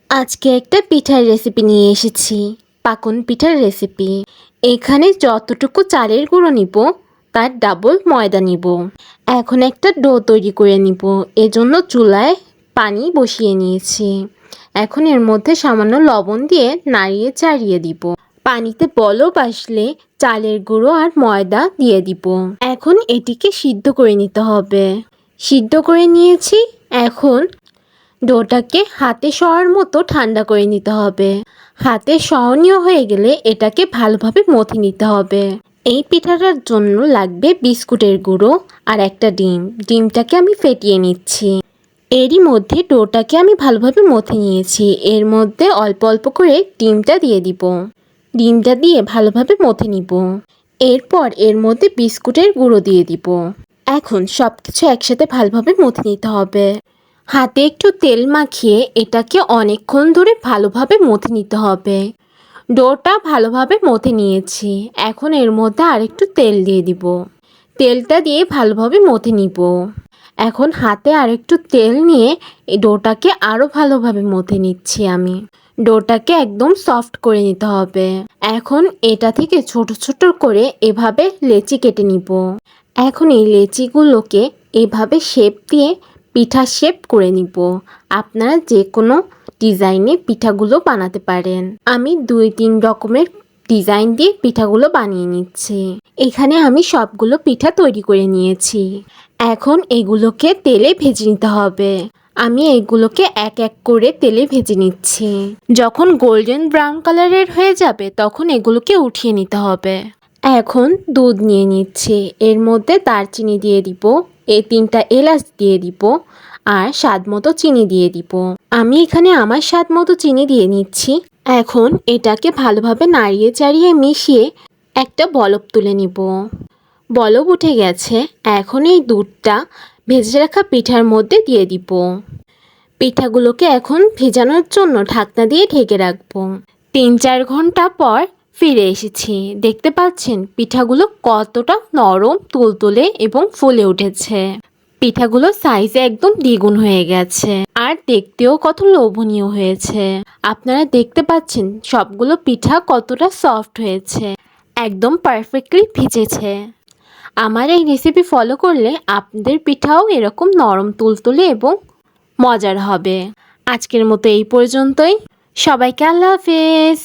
আজকে একটা পিঠার রেসিপি নিয়ে এসেছি, পাকন পিঠার রেসিপি। এখানে যতটুকু চালের গুঁড়ো নিব তার ডাবল ময়দা নিব। এখন একটা ডো তৈরি করে নিব, এজন্য চুলায় পানি বসিয়ে নিয়েছি। এখন এর মধ্যে সামান্য লবণ দিয়ে নাড়িয়ে চাড়িয়ে দিব। পানিতে বলক আসলে চালের গুঁড়ো আর ময়দা দিয়ে দিব। এখন এটিকে সিদ্ধ করে নিতে হবে। সিদ্ধ করে নিয়েছি। এখন ডোটাকে হাতে সরার মতো ঠান্ডা করে নিতে হবে। হাতে সহনীয় হয়ে গেলে এটাকে ভালোভাবে মথে নিতে হবে। এই পিঠাটার জন্য লাগবে বিস্কুটের গুঁড়ো আর একটা ডিম। ডিমটাকে আমি ফেটিয়ে নিচ্ছি। এরই মধ্যে ডোটাকে আমি ভালোভাবে মথে নিয়েছি। এর মধ্যে অল্প অল্প করে ডিমটা দিয়ে দিব। ডিমটা দিয়ে ভালোভাবে মথে নিব। এরপর এর মধ্যে বিস্কুটের গুঁড়ো দিয়ে দিব। এখন সব কিছু একসাথে ভালোভাবে মথে নিতে হবে। হাতে একটু তেল মাখিয়ে এটাকে অনেকক্ষণ ধরে ভালোভাবে মথে নিতে হবে। ডোটা ভালোভাবে মথে নিয়েছি। এখন এর মধ্যে আরেকটু তেল দিয়ে দিব। তেলটা দিয়ে ভালোভাবে মথে নিব। এখন হাতে আরেকটু তেল নিয়ে এই ডোটাকে আরও ভালোভাবে মথে নিচ্ছি আমি। ডোটাকে একদম সফট করে নিতে হবে। এখন এটা থেকে ছোট ছোট করে এভাবে লেচি কেটে নিব। এখন এই লেচিগুলোকে এভাবে শেপ দিয়ে পিঠা শেপ করে নিব। আপনারা যে কোনো ডিজাইনে পিঠাগুলো বানাতে পারেন। আমি 2-3 রকমের ডিজাইন দিয়ে পিঠাগুলো বানিয়ে নিচ্ছি। এখানে আমি সবগুলো পিঠা তৈরি করে নিয়েছি। এখন এগুলোকে তেলে ভেজে নিতে হবে। আমি এগুলোকে এক এক করে তেলে ভেজে নিচ্ছি। যখন গোল্ডেন ব্রাউন কালারের হয়ে যাবে তখন এগুলোকে উঠিয়ে নিতে হবে। এখন দুধ নিয়ে নিচ্ছি। এর মধ্যে দারচিনি দিয়ে দিব, 3টা এলাচ দিয়ে দিব আর স্বাদ মতো চিনি দিয়ে দিব। আমি এখানে আমার স্বাদ মতো চিনি দিয়ে নিচ্ছি। এখন এটাকে ভালোভাবে নাড়িয়ে চাড়িয়ে মিশিয়ে একটা বলক তুলে নিব। বলক উঠে গেছে। এখন এই দুধটা ভেজে রাখা পিঠার মধ্যে দিয়ে দিব। পিঠাগুলোকে এখন ভেজানোর জন্য ঢাকনা দিয়ে ঢেকে রাখবো। 3-4 ঘন্টা পর ফিরে এসেছি। দেখতে পাচ্ছেন পিঠাগুলো কতটা নরম, তুলতুলে এবং ফুলে উঠেছে। পিঠাগুলো সাইজে একদম দ্বিগুণ হয়ে গেছে আর দেখতেও কত লোভনীয় হয়েছে। আপনারা দেখতে পাচ্ছেন সবগুলো পিঠা কতটা সফট হয়েছে, একদম পারফেক্টলি ভিজেছে। আমার এই রেসিপি ফলো করলে আপনাদের পিঠাও এরকম নরম, তুলতুলে এবং মজার হবে। আজকের মতো এই পর্যন্তই। সবাইকে আল্লাহ হাফেজ।